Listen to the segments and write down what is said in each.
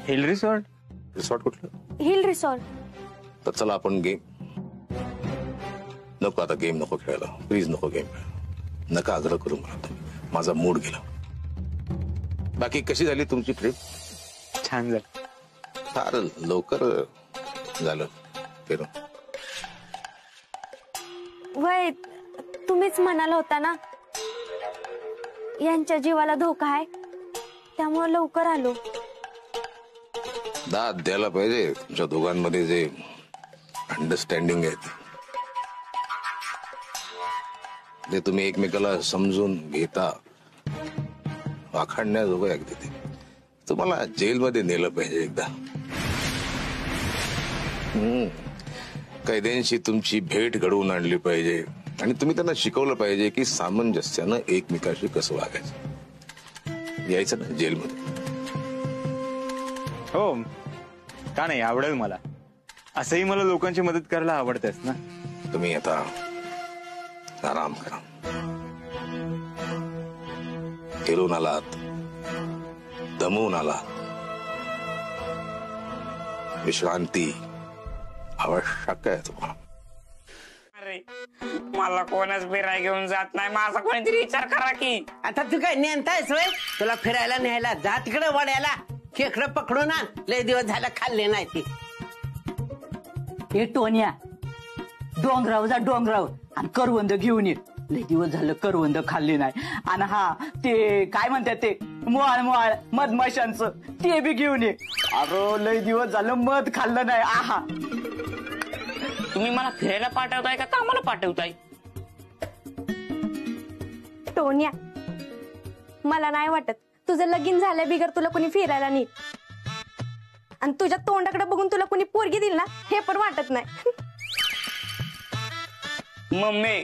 Hill resort? Resort कुठलं? Hill resort. तर चला आपण गेम. नको आता गेम नको खेळायला, प्लीज नको गेम. नका आग्रह करू मला, माझा मूड गेला. बाकी कशी झाली तुमची ट्रिप? छान झालं. फार लवकर झालं फिरून. वय तुम्हीच म्हणाला होता ना यांच्या जीवाला धोका आहे, त्यामुळे लवकर आलो. दाद द्यायला पाहिजे तुमच्या दोघांमध्ये जे अंडरस्टँडिंग आहे ते तुम्ही एकमेकाला समजून घेता. वाखाणण्याजोगं आहे अगदी ते. तुम्हाला जेलमध्ये नेलं पाहिजे एकदा. कैद्यांशी तुमची भेट घडवून आणली पाहिजे आणि तुम्ही त्यांना शिकवलं पाहिजे की सामंजस्यानं एकमेकाशी कसं वागायचं. यायचं ना जेलमध्ये? हो का नाही, आवडेल मला. असंही मला लोकांची मदत करायला आवडतेच ना. तुम्ही आता आराम करा. फिरून आलात, दमून आलात, विश्रांती आवश्यक आहे तुम्हाला. अरे मला कोणच फिरायला घेऊन जात नाही, माझा कोणीतरी विचार करा की. आता तू काय नेमतायस होय? तुला फिरायला न्यायला जा तिकडे वड्याला. खेकडं पकडून आण, लय दिवस झालं खाल्ले नाही ती. हे टोन्या डोंगराव जा, डोंगराव आणि करवंद घेऊन ये. लय दिवस झालं करवंद खाल्ले नाही. आणि हा ते काय म्हणतात ते मोळ मधमाशांचं ते बी घेऊन ये. अरे लय दिवस झालं मध खाल्लं नाही. आहा, तुम्ही मला फिरायला पाठवताय का कामाला पाठवताय? टोन्या मला नाही वाटत तुझं लगीन झालंय बिगर तुला कोणी फिरायला नाही. आणि तुझ्या तोंडाकडे बघून तुला कोणी पोरगी दिली ना हे पण वाटत नाही. मम्मी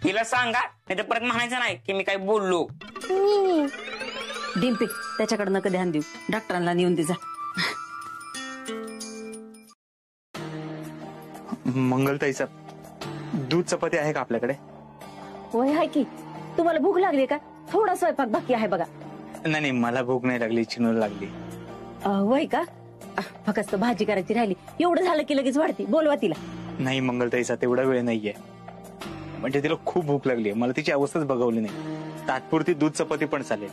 तिला सांगा, नाही तर परत म्हणायचं नाही की मी काही बोललो. डिंपी त्याच्याकडे नका ध्यान देऊ, डॉक्टरांना नेऊन दे जा. मंगलताईचा दूध चपाती आहे का आपल्याकडे? होय आहे की. तुम्हाला भूक लागली का? थोडा स्वयंपाक बाकी आहे बघा. नाही मला भूक नाही लागली, चिनूला लागली. वय का? फक्त भाजी करायची राहिली. एवढं झालं की लगेच वाढते. बोलवा तिला. नाही मंगलताईचा तेवढा वेळ नाहीये. म्हणजे तिला खूप भूक लागली, मला तिची अवस्थाच बघवली नाही. तात्पुरती दूध चपाती पण चालेल.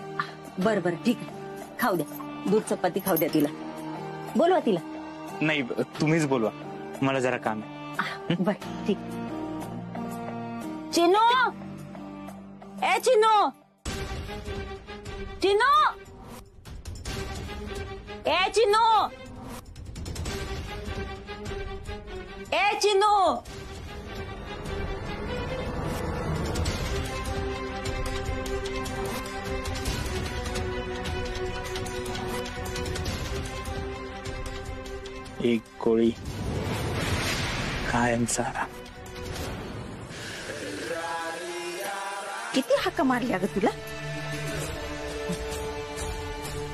बरं बरं ठीक आहे, खाऊ द्या. दूध चपाती खाऊ द्या तिला. बोलवा तिला. नाही तुम्हीच बोलवा, मला जरा काम आहे. बर ठीक. चिनो, ए चिनो, चिनो, ए चिनो, ए चिनो. एक गोळी कायम सारा. किती हाका मारल्या ग तुला?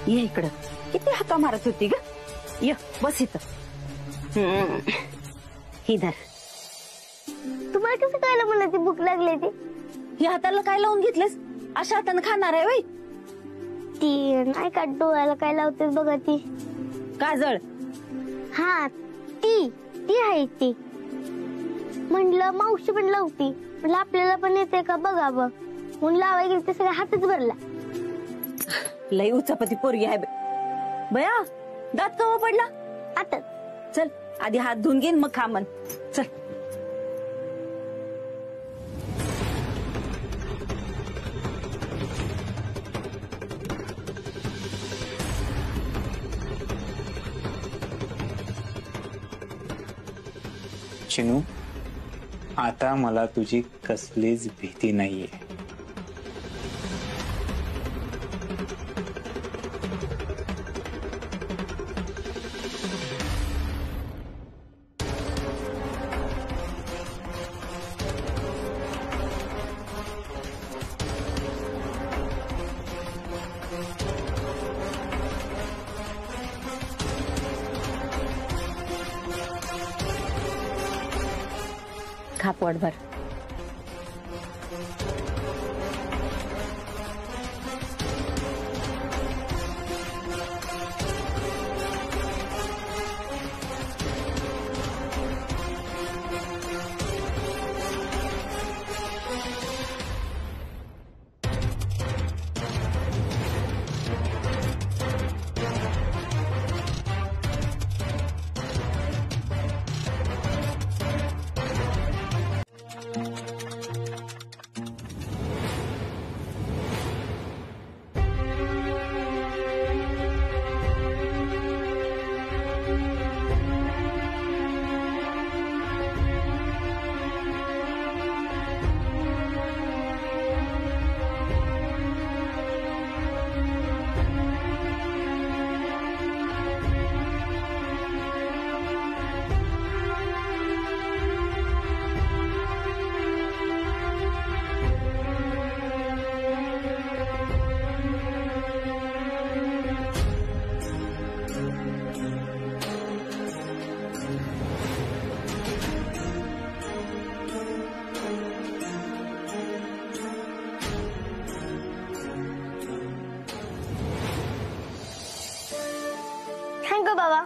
ये इकडं. किती हाका मारत होती ग? ये बस इथं. इधर. तुम्हाला कसं कळलं मला ती भूक लागली ती? या हाताला काय लावून घेतलेस? अशा हाताने खाणार आहे वय? ती नाही का डोळ्याला काय लावतेस बघा ती काजळ. हा ती आहे ती. म्हणलं मावशी पण लावती, म्हणलं आपल्याला पण येते का बघावं म्हणून लावाय गेली ते सगळ्या हातच भरला. लई उचापती पोरगी आहे बया. दात कवा पडला? आता चल आधी हात धुवून घेईन मग खा मन. चल. चिनू आता मला तुझी कसलीच भीती नाहीये. खा पोटभर. बाबा.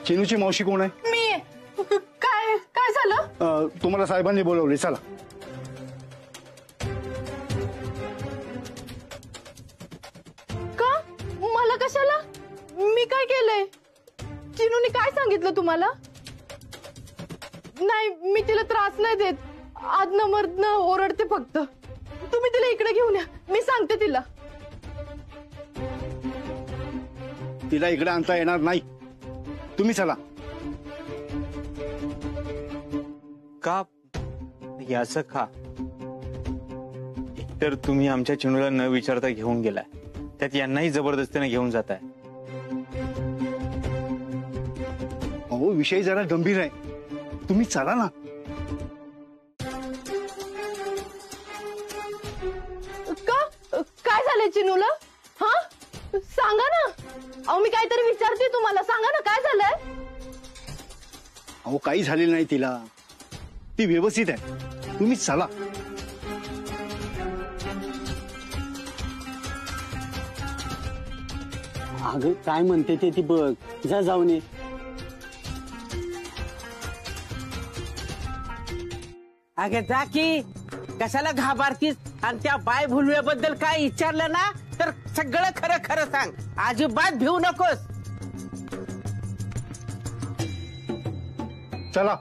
चिनूची मावशी कोण आहे? मी काय काय झालं? तुम्हाला साहेबांनी बोलवले, चला. का? मला कशाला? मी काय केलंय? चिनूने काय सांगितलं तुम्हाला? नाही, मी तिला त्रास नाही देत. आदनं मर्दनं ओरडते फक्त. तुम्ही तिला इकडे घेऊन या, मी सांगते तिला. तिला इकडे आणता येणार नाही, तुम्ही चला. का याचं का? एकतर तुम्ही आमच्या चिनूला न विचारता घेऊन गेलाय, त्यात यांनाही जबरदस्तीने घेऊन जाताय. अहो, विषय जरा गंभीर आहे, तुम्ही चला ना. का? काय झालंय चिनूला? हा, सांगा ना. अहो, मी काहीतरी विचारते तुम्हाला, सांगा ना काय झालंय. अहो, काही झालेलं नाही तिला, ती व्यवस्थित आहे, तुम्ही चला. अगं काय म्हणते ते ती बघ, जा जाऊन ये. अगे जा की, कशाला घाबरतीस? आणि त्या बाय भुलव्याबद्दल काय विचारलं ना तर सगळं खरं खरं सांग, अजिबात भिवू नकोस. चला.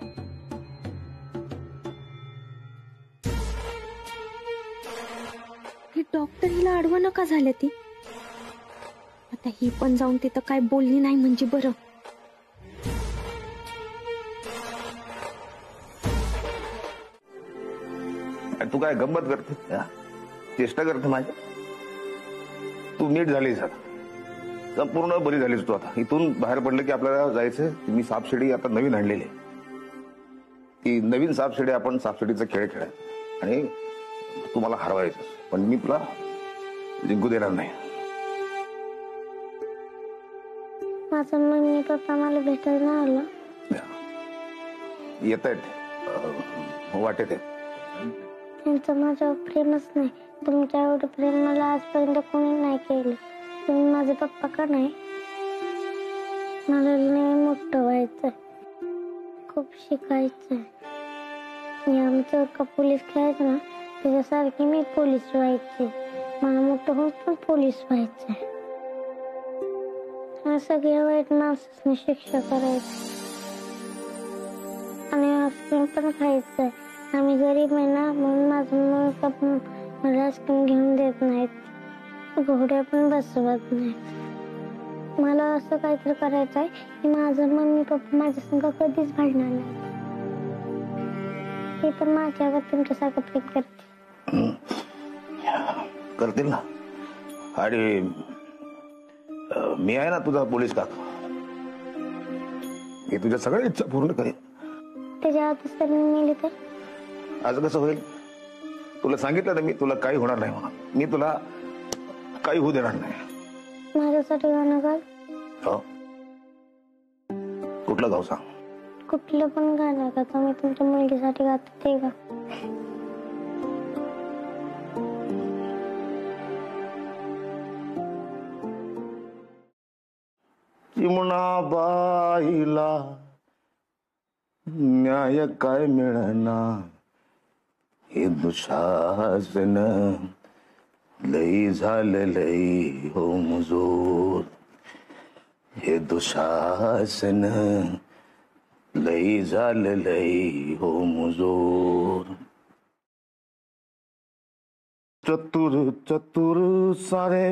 ही डॉक्टर हिला आडवं नका झाले ती. आता ही पण जाऊन तिथं काय बोलली नाही म्हणजे बरं. तू काय गंमत करते, चेष्टा करते माझ्या? तू नीट झालीस आता, संपूर्ण बरी झालीस तू. आता इथून बाहेर पडलं की आपल्याला जायचंय. मी सापशिडी आता नवीन आणलेली आहे, ती नवीन सापशिडी आपण सापशिडीचा खेळ खेळायचा आणि तू मला हरवायचं, पण मी तुला जिंकू देणार नाही. माझं मम्मी पप्पा मला भेटायला आलं. येत आहेत, वाटेत आहेत. त्यांचं माझ्यावर प्रेमच नाही. तुमच्या एवढं प्रेम मला आजपर्यंत कोणी नाही केलं. तुम्ही माझे पप्पा का नाही? मला लय मोठं व्हायचंय, खूप शिकायचंय. आमचं का पोलीस खेळायचं ना, त्याच्यासारखी मी पोलीस व्हायचे. मला मोठं होऊन पण पोलीस व्हायचंय. सगळ्या वाईट माणसाने शिक्षा करायची आणि आईस्क्रीम पण खायचंय. आम्ही गरीब आहे ना, म्हणून माझं मम्मी पप्पा मला आईस्क्रीम घेऊन देत नाहीत, घोड्या पण बसवत नाहीत. मला असं काहीतरी करायचं आहे की माझं मम्मी पप्पा माझ्या संग कधीच भांडणार नाही. ते पण माझ्यावर तुमच्यासारखं प्रेम करते. करतील ना. आणि मी आहे ना तुझा पोलीस काका, मी तुझ्या सगळ्या इच्छा पूर्ण करेन. त्याच्या आधीच तर मी मेली तर? आज कसं होईल? तुला सांगितलं ना मी, तुला काही होणार नाही म्हणून. मी तुला काही होऊ देणार नाही. माझ्यासाठी गाणं गाल. हो, कुठलं गाव सांग? कुठलं पण गाणं का, तुम्ही तुमच्या मुलगीसाठी गाता ते गा. चिमणा बाईला न्याय काय मिळना, हे दुशासन लई झालं लई हो मुजोर. हे दुशासन लई झालं लई हो मुजोर. चतुर चतुर सारे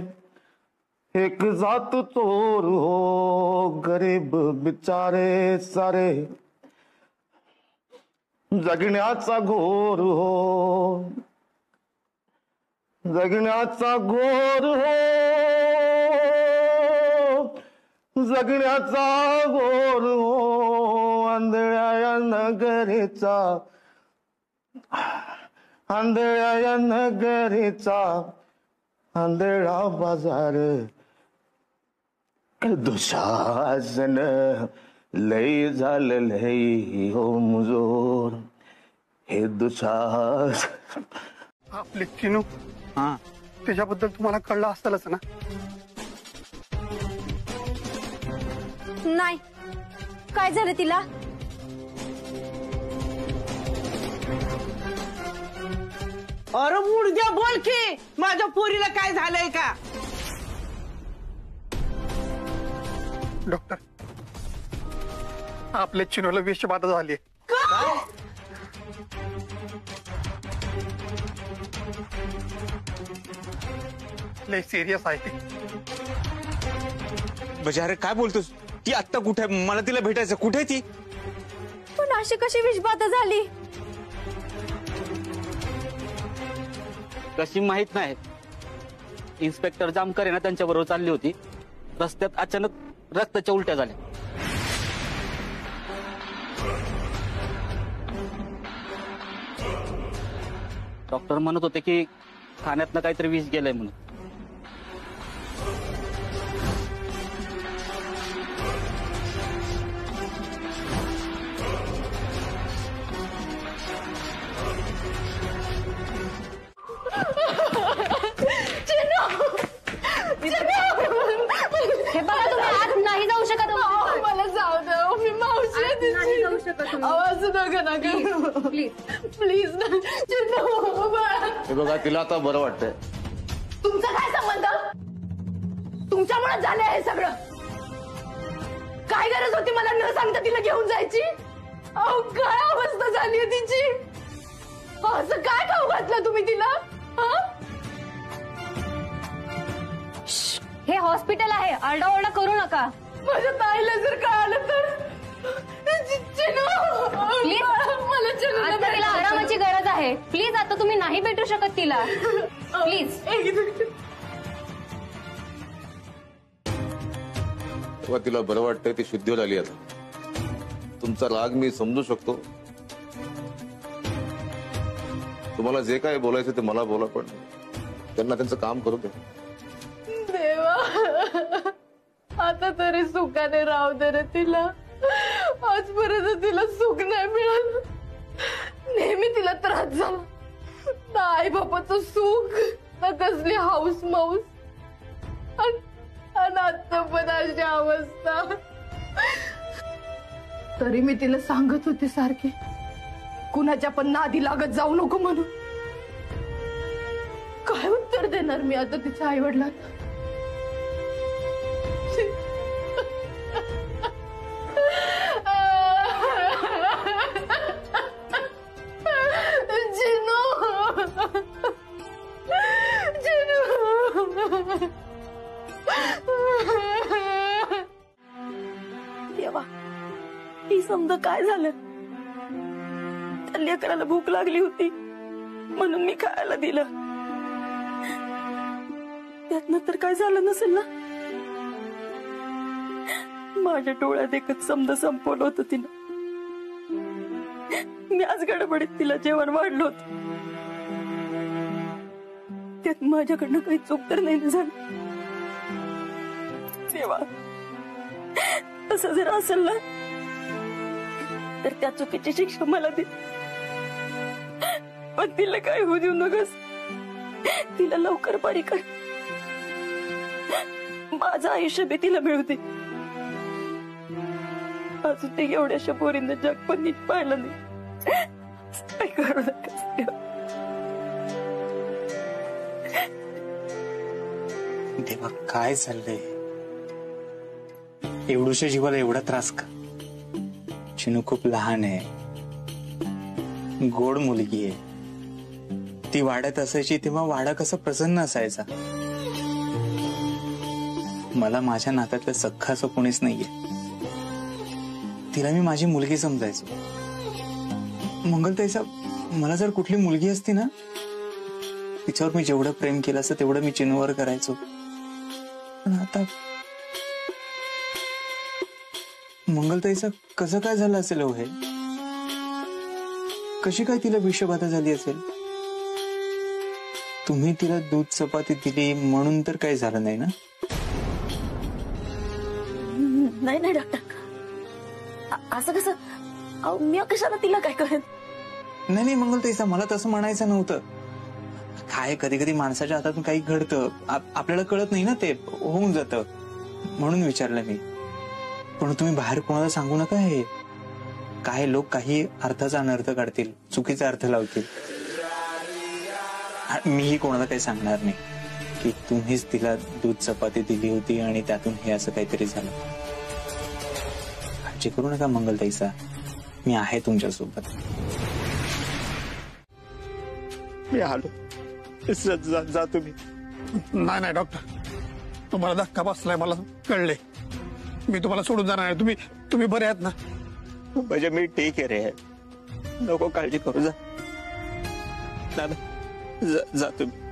एक जात चोर हो, गरीब बिचारे सारे जगण्याचा घोर हो, जगण्याचा घोर हो, जगण्याचा घोर हो. आंधळ्या या नगरीचा, आंधळ्या या नगरीचा आंधळा बाजार दुशासन लय झालं लय हो मुजोर हे दुशास. आपले चिनू हा त्याच्याबद्दल तुम्हाला कळलं असतलच ना. नाही, काय झालं तिला? अरे मुडद्या बोल की माझ्या पोरीला काय झालंय का? डॉक्टर, आपल्या चिनूला विषबाधा झाली. लय सिरियस आहे ते. बजारे काय बोलतोस? ती आत्ता कुठे आहे? मला तिला भेटायचं. कुठे ती? पण अशी कशी विषबाधा झाली? कशी माहित नाही. इन्स्पेक्टर जामकर ना त्यांच्या बरोबर चालली होती. रस्त्यात अचानक रक्ताच्या उलट्या झाल्या. डॉक्टर म्हणत होते की खाण्यातनं काहीतरी विष गेलंय म्हणून. हे बघा, तुम्ही आज नाही जाऊ शकत. मला जाऊ द्या, मी मावशी आहे. नाही जाऊ शकत. आवाज नका ना प्लीज प्लीज. हे बघा, तिला आता बरं वाटतंय. तुमचा काय संबंध? तुमच्यामुळे झाले आहे सगळं. काय गरज होती मला न सांगता तिला घेऊन जायची? अहो, काय अवस्था झाली आहे तिची. असं काय खाऊ घातलं तुम्ही तिला? हे हॉस्पिटल आहे, आरडाओरडा करू नका. माझ्या ताईला जर कळालं तर. प्लीज, आता तिला आरामाची गरज आहे. प्लीज, आता तुम्ही नाही भेटू शकत तिला. प्लीज. तेव्हा तिला बरं वाटतंय, ती शुद्ध झाली. आता तुमचा राग मी समजू शकतो. तुम्हाला जे काय बोलायचं ते मला बोला, पण त्यांना त्यांचं काम करू दे. देवा, आता तरी सुखाने राहू दे रे तिला. आजपर्यंत तिला सुख नाही मिळालं. नेहमी तिला त्रास झाला. ना आई बापाचं सुख, ना कसली हाऊस माऊस. आणि आता पण अशी अवस्था. तरी मी तिला सांगत होते सारखे, कुणाच्या पण नादी लागत जाऊ नको म्हणून. काय उत्तर देणार मी आता तिच्या आई वडिलांना? देवा, ही समजा काय झालं? त्या लेकराला भूक लागली होती म्हणून मी खायला दिलं. त्यातनं तर काय झालं नसेल ना? माझ्या डोळ्यात एकच समजा संपवलं होतं तिनं. मी आज गडबडीत तिला जेवण वाढलं होतं. त्यात माझ्याकडनं काही चूक तर नाही झाली. देवा, तसं जर असेल ना तर त्या चुकीची शिक्षा मला दे. पण तिला काय होऊ देऊ नकस. तिला लवकर बरी कर. माझं आयुष्य बी तिला मिळू दे. अजून ते एवढ्याशा पोरींना जग पण नीट पाहिलं नाही. काय करू नका. देवा, काय चाललंय? एवढूशा जीवाला एवढा त्रास का? चिनू खूप लहान आहे, गोड मुलगी आहे. ती वाड्यात असायची तेव्हा वाडा कसा प्रसन्न असायचा. मला माझ्या नात्यातलं सख्खा असं कोणीच नाहीये. तिला मी माझी मुलगी समजायचो. मंगलताईचा मला जर कुठली मुलगी असती ना, तिच्यावर मी जेवढं प्रेम केलं असतं तेवढं मी चिनूवर करायचो. पण आता मंगलताईचं कसं काय झालं असेल हो हे? कशी काय तिला विषबाधा झाली असेल? तुम्ही तिला दूध चपाती दिली म्हणून तर काही झालं नाही ना? नाही नाही डॉक्टर, असं कसं? अहो, मी कशाला तिला काय करेन? नाही नाही मंगलताईसा, मला तसं म्हणायचं नव्हतं. काय कधी कधी माणसाच्या हातातून काही घडतं, आपल्याला कळत नाही ना, ते होऊन जातं, म्हणून विचारलं मी. पण तुम्ही बाहेर कोणाला सांगू नका. हे काय लोक काही अर्थाचा अनर्थ काढतील, चुकीचा अर्थ लावतील. मीही कोणाला काही सांगणार नाही की तुम्हीच तिला दूध चपाती दिली होती आणि त्यातून हे असं काहीतरी झालं. काळजी करू नका मंगलताईसा, मी आहे तुमच्यासोबत. मी आलो. जा तुम्ही. नाही नाही डॉक्टर, तुम्हाला धक्का बसलाय मला कळले. मी तुम्हाला सोडून जाणार आहे. तुम्ही बरे आहात ना? म्हणजे मी ठीक आहे रे, नको काळजी करू. जा दादा, जा तुम्ही.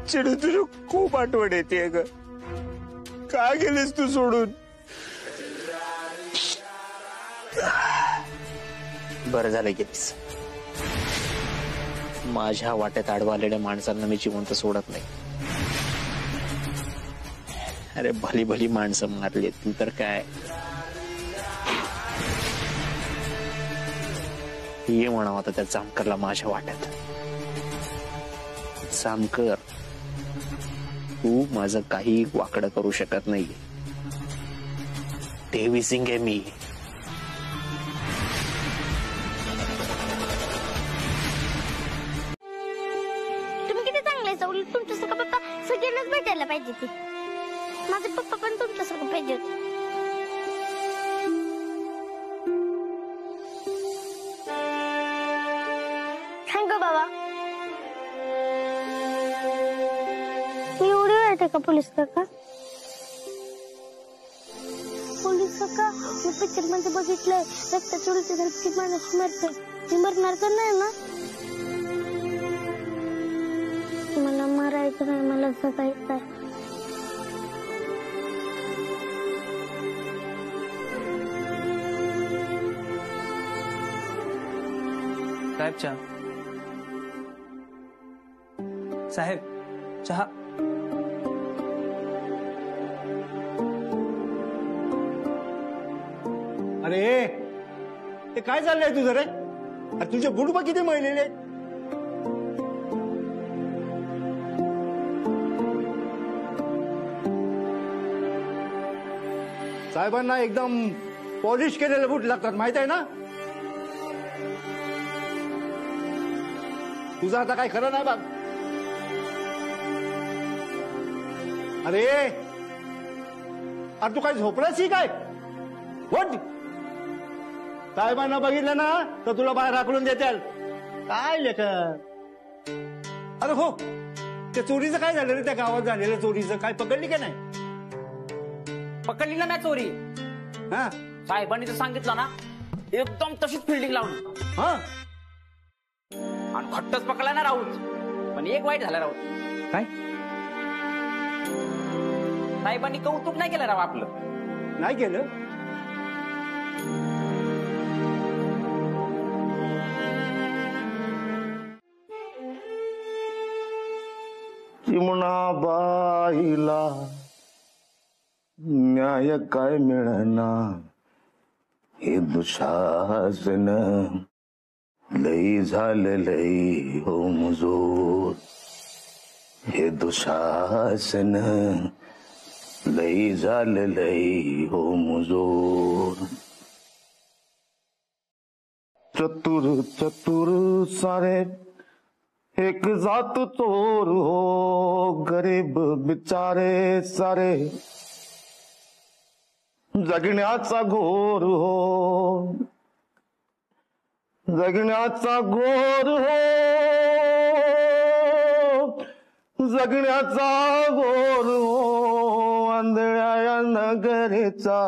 चिडू, तुझी खूप आठवण येते ग. का गेलीस तू सोडून? बरं झालं गेलीस. माझ्या वाट्यात आडवा आलेल्या माणसांना मी जिवंत सोडत नाही. अरे भली भली माणसं मारली तू तर काय. ये म्हणावं आता त्या जामकरला माझ्या वाट्यात. जामकर, तू माझं काही वाकडं करू शकत नाही. देवी सिंग आहे मी. तुम्ही किती चांगले आहे. उलट तुमच्यासारखा पप्पा सगळ्यांनाच भेटायला पाहिजे. ते माझे पप्पा पण तुमच्यासारखं पाहिजे. थँक्यू बाबा. एवढी वाईट आहे का पोलीस काका? पोलीस काका, मी पिक्चर मध्ये बघितलंय, रक्ताची उलटी झाली की माणूस मरते. ती मरणार तर नाही ना? मला मरायचं नाही, मला जगायचं आहे. साहेब चहा. साहेब चहा. अरे ते काय चाललंय तुझं रे? अरे तुझे बुट बघ किती मळलेले आहेत. साहेबांना एकदम पॉलिश केलेले बूट लागतात, माहित आहे ना? तुझं आता काय खरं नाही बघ. अरे तू काय झोपलास ही काय? वट साहेबांना बघितलं ना तर तुला बाहेर हाकलून देतील. काय लेकर? अरे हो, त्या चोरीचं काय झालं रे? त्या गावात झालेल्या चोरीचं काय पकडली का नाही? पकडली ना मी चोरी. हा, साहेबांनी तर सांगितलं ना, एकदम तशीच फिल्डिंग लावली. हा, आणि खट्टच पकडला ना राऊत. पण एक वाईट झालं राऊत. काय? साहेबांनी कौतुक नाही केलं राव आपलं. नाही केलं? चिमणा बाईला न्याय काय मिळना, हे दुशासन लई झालं लई हो मुजोर. हे दुशासन लई झालं लई हो मुजोर. चतुर चतुर सारे एक जात चोर हो, गरीब बिचारे सारे जगण्याचा घोर हो, जगण्याचा घोर हो, जगण्याचा घोर हो, आंधळ्या या नगरीचा.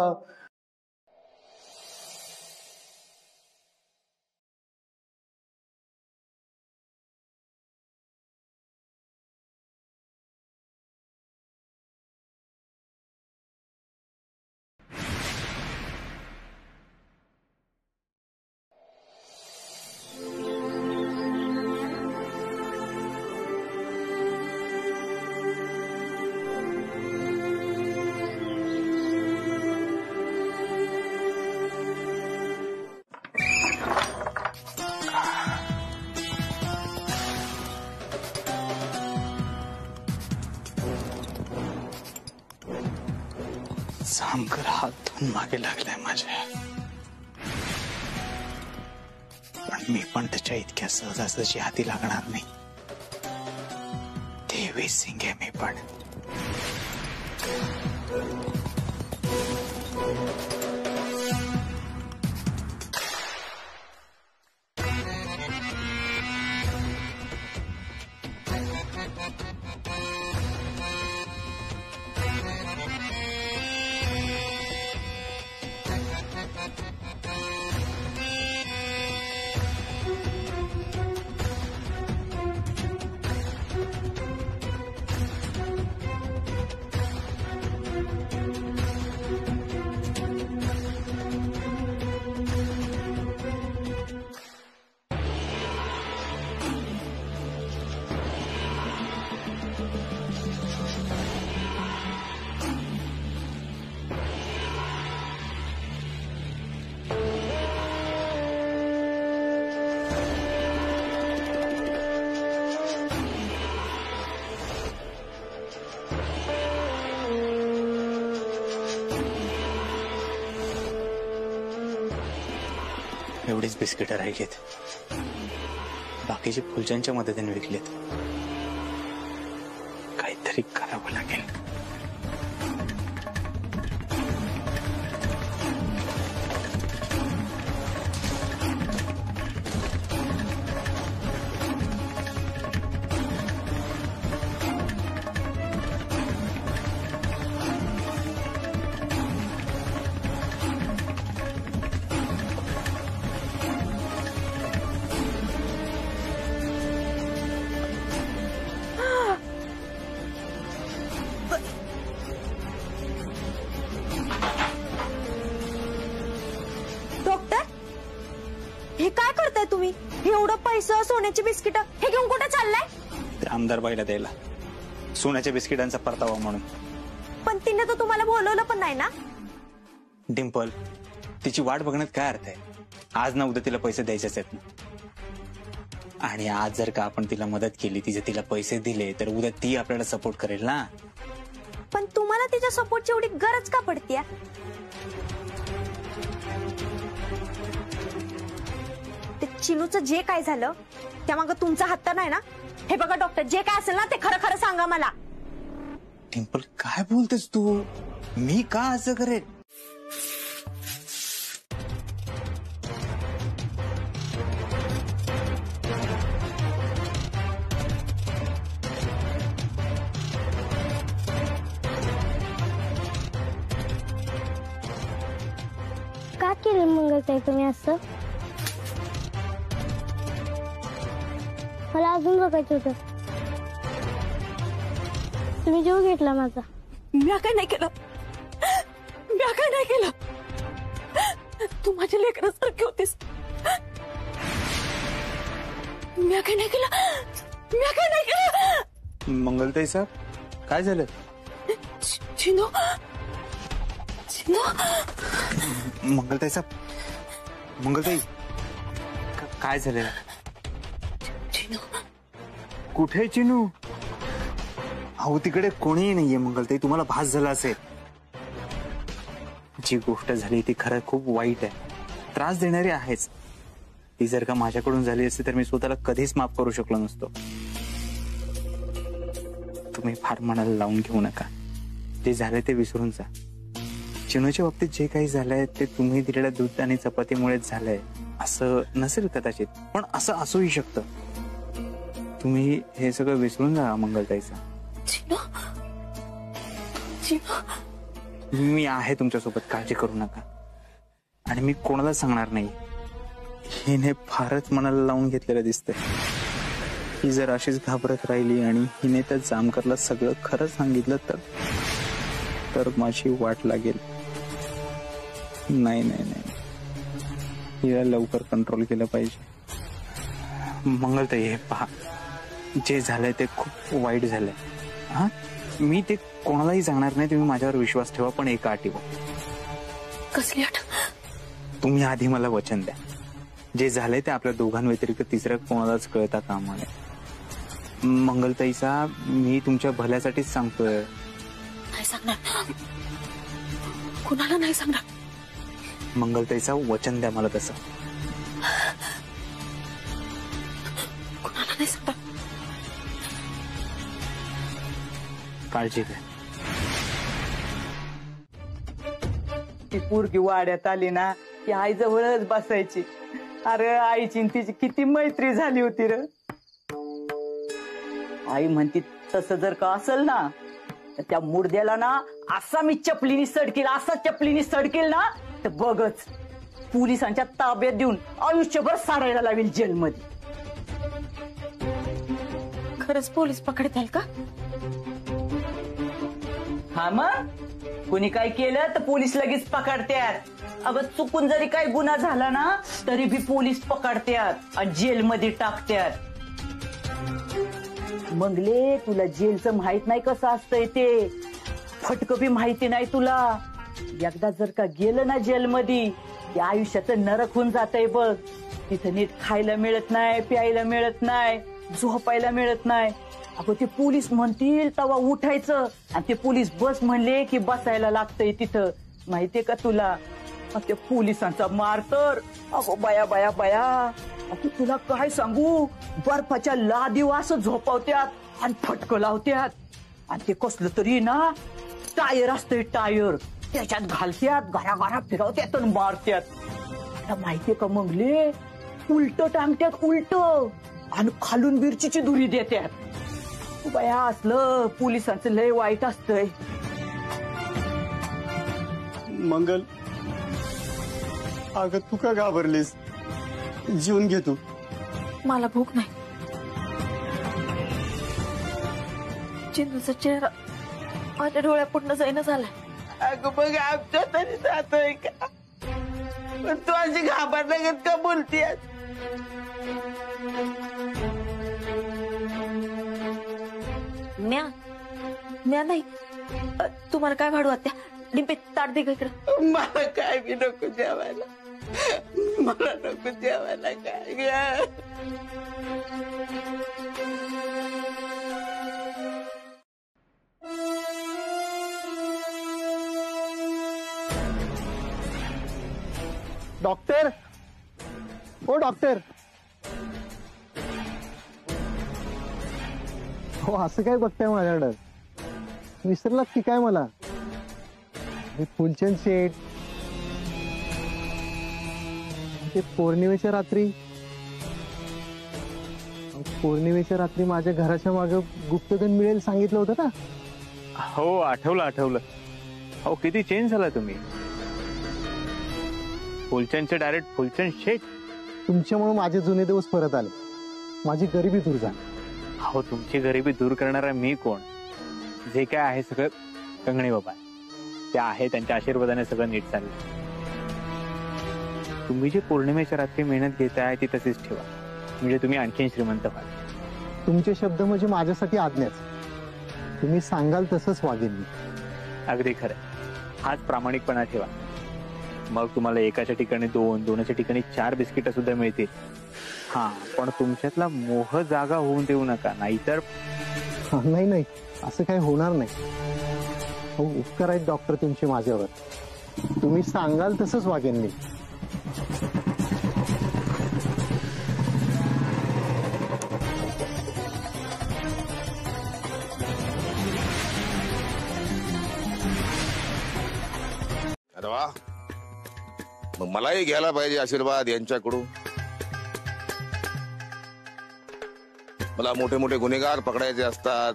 जामकर हात धुवून मागे लागलाय माझ्या, पण मी पण त्याच्या इतक्या सहजासहजी हाती लागणार नाही. देवी सिंग आहे मी पण. एवढीच बिस्किट राहिलीत, बाकीचे फुलच्यांच्या मदतीने विकलेत. काहीतरी करावं लागेल. हे काय करताय तुम्ही? एवढं पैसा, सोन्याची बिस्किट हे घेऊन कुठे चाललाय? ते आमदार बाईला द्यायला, सोन्याच्या बिस्किटांचा परतावा म्हणून. पण तिने तर तुम्हाला बोलवलं पण नाही ना. डिंपल, तिची वाट बघण्यात काय अर्थ आहे? आज ना उद्या तिला पैसे द्यायचेच आहेत. आणि आज जर का आपण तिला मदत केली, तिला पैसे दिले, तर उद्या ती आपल्याला सपोर्ट करेल ना. पण तुम्हाला तिच्या सपोर्टची एवढी गरज का पडतीये? ते चिनूचं जे काय झालं त्यामागं तुमचा हात तर नाही ना? हे बघा डॉक्टर, जे काय असेल ना ते खरं खरं सांगा मला. डिंपल, काय बोलतेस तू? मी का असं करेल? का केलं मंगलताई तुम्ही असं? मला अजून बघायचं होतं. तुम्ही जीव घेतला माझा. मी काय नाही केलं, मी काय नाही केलं. तू माझ्या लेकरासारखी होतीस. मी काय नाही केलं, मी काय नाही केलं. मंगलताई साहेब, काय झालं? चिनू, चिनू. मंगलताई साहेब, मंगलताई, काय झालं? चिनू कुठे? चिनू? अहो, तिकडे कोणीही नाहीये मंगलताई. तुम्हाला भास झाला असेल. जी गोष्ट झाली ती खरं खूप वाईट आहे, त्रास देणारी आहेच. ती जर का माझ्याकडून झाली असती तर मी स्वतःला कधीच माफ करू शकलो नसतो. तुम्ही फार मनाला लावून घेऊ नका. जे झाले ते विसरून जा. चिनूच्या बाबतीत जे काही झालंय ते तुम्ही दिलेल्या दूध आणि चपातीमुळेच झालंय असं नसेल कदाचित, पण असं असूही शकतं. तुम्ही हे सगळं विसरून जा मंगलताईचा. मी आहे तुमच्यासोबत, काळजी करू नका. आणि मी कोणाला सांगणार नाही. हिने फारच मनाला लावून घेतलेलं दिसतंय. ही जर अशीच घाबरत राहिली आणि हिने त्या जामकरला सगळं खरं सांगितलं तर माझी वाट लागेल. नाही नाही नाही, हिला लवकर कंट्रोल केलं पाहिजे. मंगलताई, हे पहा, जे झालंय ते खूप वाईट झालंय. हा, मी ते कोणालाही सांगणार नाही. तुम्ही माझ्यावर विश्वास ठेवा, पण एका अटीवर. कसली अट? तुम्ही आधी मला वचन द्या, जे झालंय ते आपल्या दोघांव्यतिरिक्त तिसऱ्या कोणालाच कळता कामा नये. मंगलताईचा, मी तुमच्या भल्यासाठीच सांगतोय. नाही सांगणार. कुणाला नाही सांगणार. मंगलताईचं वचन द्या मला तसं. कुणाला नाही सांगणार. काळजी घ्या. ती पोरगी वाड्यात आली ना की आई जवळच बसायची. अरे आईची न तिची किती मैत्री झाली होती र. आई म्हणती तसं जर का असेल ना तर त्या मुर्द्याला ना असा मी चपलीनी सडकेल, असा चपलीनी सडकेल ना तर बघच पोलिसांच्या ताब्यात देऊन आयुष्यभर सारायला लावेल जेलमध्ये. खरंच पोलीस पकडतील का? हा मग कुणी काय केलं तर पोलीस लगेच पकडतात. अगं चुकून जरी काही गुन्हा झाला ना तरी बी पोलीस पकडतात आणि जेलमध्ये टाकतात. मंगले तुला जेलचं माहित नाही कसं असतंय ते. फटकं बी माहिती नाही तुला. एकदा जर का गेलं ना जेलमध्ये ते आयुष्याचं नरक होऊन जातंय बघ. तिथं नीट खायला मिळत नाही, प्यायला मिळत नाही, झोपायला मिळत नाही. अगं ते पोलीस म्हणतील तेव्हा उठायचं आणि ते पोलीस बस म्हणले की बसायला लागतंय तिथं. माहितीये का तुला? त्या पोलिसांचा मार तर अगो बाया बाया बाया. अगं तुला काय सांगू, बर्फाच्या लादीव असं झोपवत्यात आणि फटकं लावत्यात. आणि ते कसलं तरी ना टायर असतंय, टायर त्याच्यात घालत्यात, घराघरा फिरवत्यात आणि मारत्यात. माहितीये का मंगले, उलट टांगत्यात उलट आणि खालून मिरचीची धुरी देत्यात. बाया असलं पोलिसांचं लय वाईट असतंय. मंगल अगं तू का घाबरलीस? जीवन घे तू. मला भूक नाही. चिन्नूचा चेहरा माझ्या डोळ्यापुढनं जाईना झालाय. अगं बघ आमच्या तरी जातोय का? पण तू अशी घाबरण्यागत का बोलतीयस? म्या नाही. तुम्हाला काय घडू आत्या? डिंपे ताट दे इकडं. मला काय बी नको जेवायला. मला नको जेवायला काय ग. डॉक्टर, ओ डॉक्टर. हो असं काय बघताय माझ्याकडं? विसरलात की काय मला? फुलचंद शेठ ते पौर्णिमेच्या रात्री माझ्या घराच्या मागे गुप्तधन मिळेल सांगितलं होतं ना? हो आठवलं. हो किती चेंज झाला तुम्ही. फुलचंदचे डायरेक्ट फुलचंद शेठ. तुमच्यामुळे माझे जुने दिवस परत आले, माझी गरिबी दूर झाली. हो तुमची गरिबी दूर करणारा मी कोण? जे काय आहे सगळं कंगणे बाबा ते आहे, त्यांच्या आशीर्वादाने सगळं नीट चाललं. तुम्ही जी पौर्णिमेच्या रात्री मेहनत घेताय ती तशीच ठेवा, म्हणजे तुम्ही आणखीन श्रीमंत व्हाल. तुमचे शब्द म्हणजे माझ्यासाठी आज्ञाच. तुम्ही सांगाल तसंच वागेन मी. अगदी खरं. हाच प्रामाणिकपणा ठेवा, मग तुम्हाला एकाच्या ठिकाणी 2, 2च्या ठिकाणी 4 बिस्किट सुद्धा मिळतील. हा पण तुमच्यातला मोह जागा होऊन देऊ नका, नाहीतर. नाही असं काही होणार नाही. हो उपकार आहेत डॉक्टर तुमचे माझ्यावर. तुम्ही सांगाल तसंच वागेन मी. अरे वा, मग मलाही घ्यायला पाहिजे आशीर्वाद यांच्याकडून. मला मोठे मोठे गुन्हेगार पकडायचे असतात,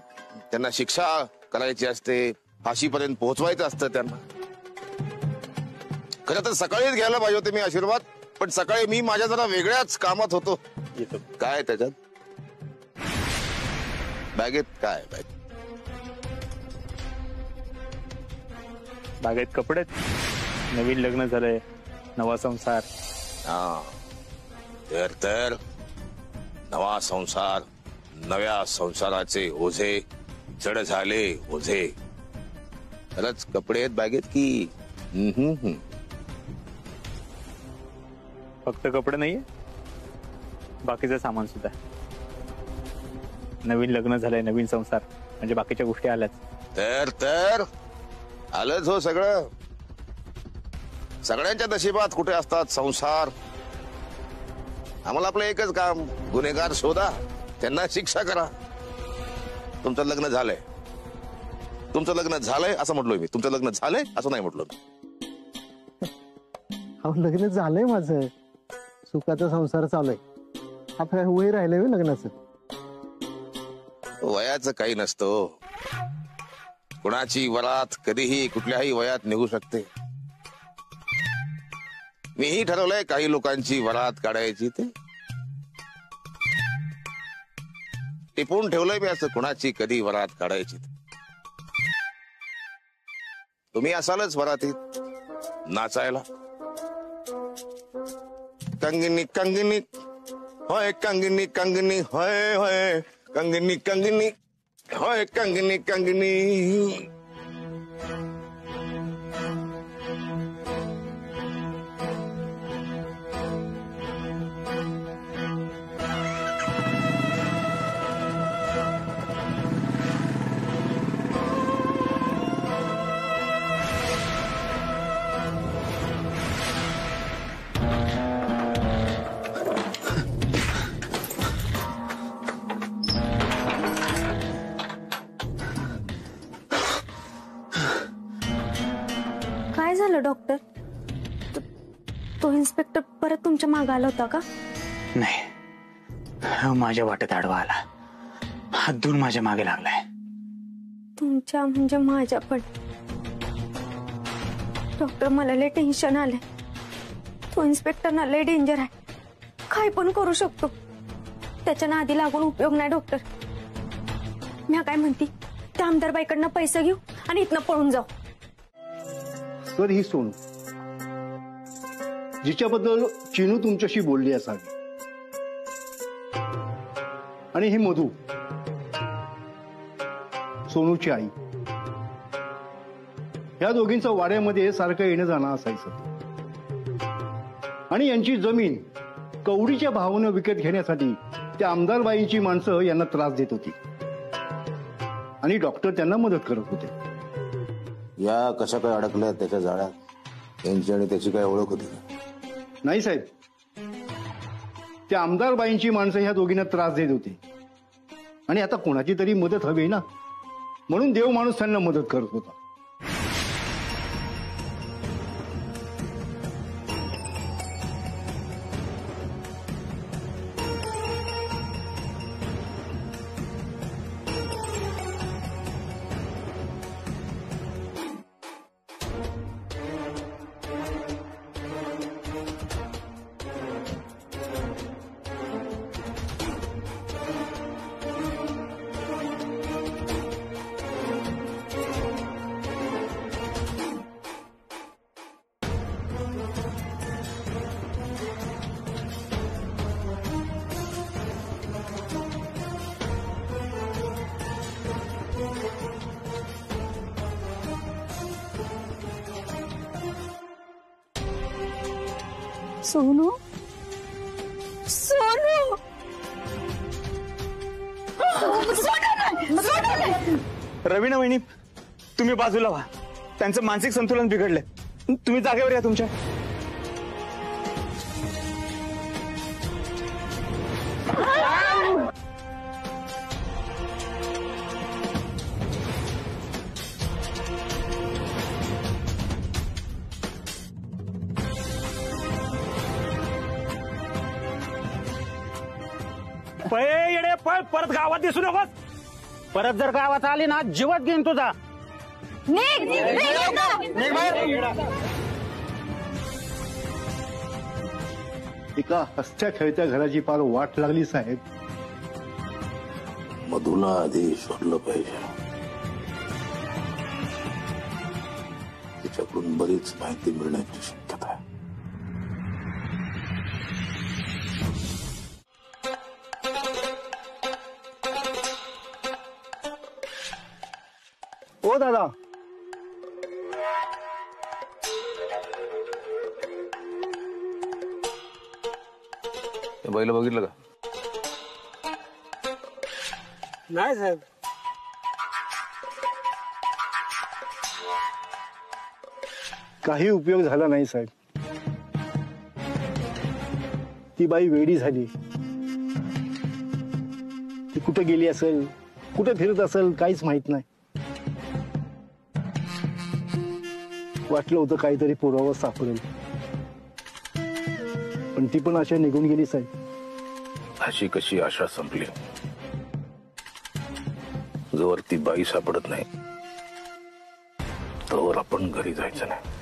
त्यांना शिक्षा करायची असते, फाशीपर्यंत पोहोचवायचं असतं त्यांना. खरं तर सकाळीच घ्यायला पाहिजे होते मी आशीर्वाद, पण सकाळी मी माझ्या जरा वेगळ्याच कामात होतो. काय त्याच्यात बॅगेत काय? बागेत कपडे, नवीन लग्न झालंय, नवा संसार. हा तर नवा संसार, नव्या संसाराचे ओझे जड झाले ओझे. खरंच कपडे आहेत बॅगेत की? फक्त कपडे नाहीये, बाकीचं सामान सुद्धा. नवीन लग्न झालंय, नवीन संसार म्हणजे बाकीच्या गोष्टी आल्याच. तर आलंच हो सगळं. सगळ्यांच्या नशिबात कुठे असतात संसार. आम्हाला आपलं एकच काम, गुन्हेगार शोधा, त्यांना शिक्षा करा. तुमचं लग्न झालंय, तुमचं लग्न झालंय असं म्हटलोय मी. तुमचं लग्न झालंय असं नाही म्हटलं मी. अहो लग्न झालंय माझं, सुखाचा संसार चालू आहे. आपल्या वय राहिलंय लग्नाचं. वयाचं काही नसतं. कुणाची वरात कधीही कुठल्याही वयात निघू शकते. मीही ठरवलंय काही लोकांची वरात काढायची, ते टिपून ठेवलंय मी असं, कुणाची कधी वरात काढायची. तुम्ही असालच वरातीत नाचायला. कंगनी कंगनी होय, कंगनी कंगनी होय होय, कंगनी कंगनी होय, कंगनी कंगनी. काय झालं डॉक्टर? तो इन्स्पेक्टर परत तुमच्या मागे आला होता का? नाही, माझ्या वाटेत आडवा आला, हात धुवून माझ्या मागे लागलाय. तुमच्या म्हणजे माझ्या पण. डॉक्टर मला लय टेन्शन आलंय. तो इन्स्पेक्टर ना लय डेंजर आहे, काय पण करू शकतो. त्याच्या नादी लागून उपयोग नाही डॉक्टर. मी काय म्हणते, त्या आमदार बाईकडनं पैसे घेऊ आणि इथनं पळून जाऊ. तर ही सोनू, जिच्याबद्दल चिनू तुमच्याशी बोलली असावी, आणि हे मधू, सोनूची आई. या दोघींचं वाड्यामध्ये सारखं येणं जाणं असायचं. आणि यांची जमीन कवडीच्या भावानं विकत घेण्यासाठी त्या आमदारबाईंची माणसं यांना त्रास देत होती, आणि डॉक्टर त्यांना मदत करत होते. या कशा काय अडकल्या त्याच्या जाळ्यात? यांची आणि त्याची काय ओळख होती? नाही साहेब, त्या आमदारबाईंची माणसं ह्या दोघींना त्रास देत होती, आणि आता कोणाची तरी मदत हवी ना, म्हणून देव माणूस त्यांना मदत करत होता. सोनू, सोनू, रवीना वहिनी, तुम्ही बाजूला व्हा. त्यांचं मानसिक संतुलन बिघडलंय. तुम्ही जागेवर या तुमच्या. येडे पळ, परत गावात दिसू नकोस. परत जर गावात आली ना, जीवात घेईन तुझा. एका हसत्या खेळत्या घराची फार वाट लागली साहेब. मधूला आधी शोधलं पाहिजे. तिच्याकडून बरीच माहिती मिळण्याची शक्यता आहे. ओ दादा, बैल बघितलं का? नाही साहेब. काही उपयोग झाला नाही साहेब. ती बाई वेडी झाली. ती कुठे गेली असेल, कुठे फिरत असेल काहीच माहित नाही. वाटलं होतं काहीतरी पुरावा सापडेल, पण ती पण आशा निघून गेली साहेब. अशी कशी आशा संपली? जोवर ती बाई सापडत नाही तोवर आपण घरी जायचं नाही.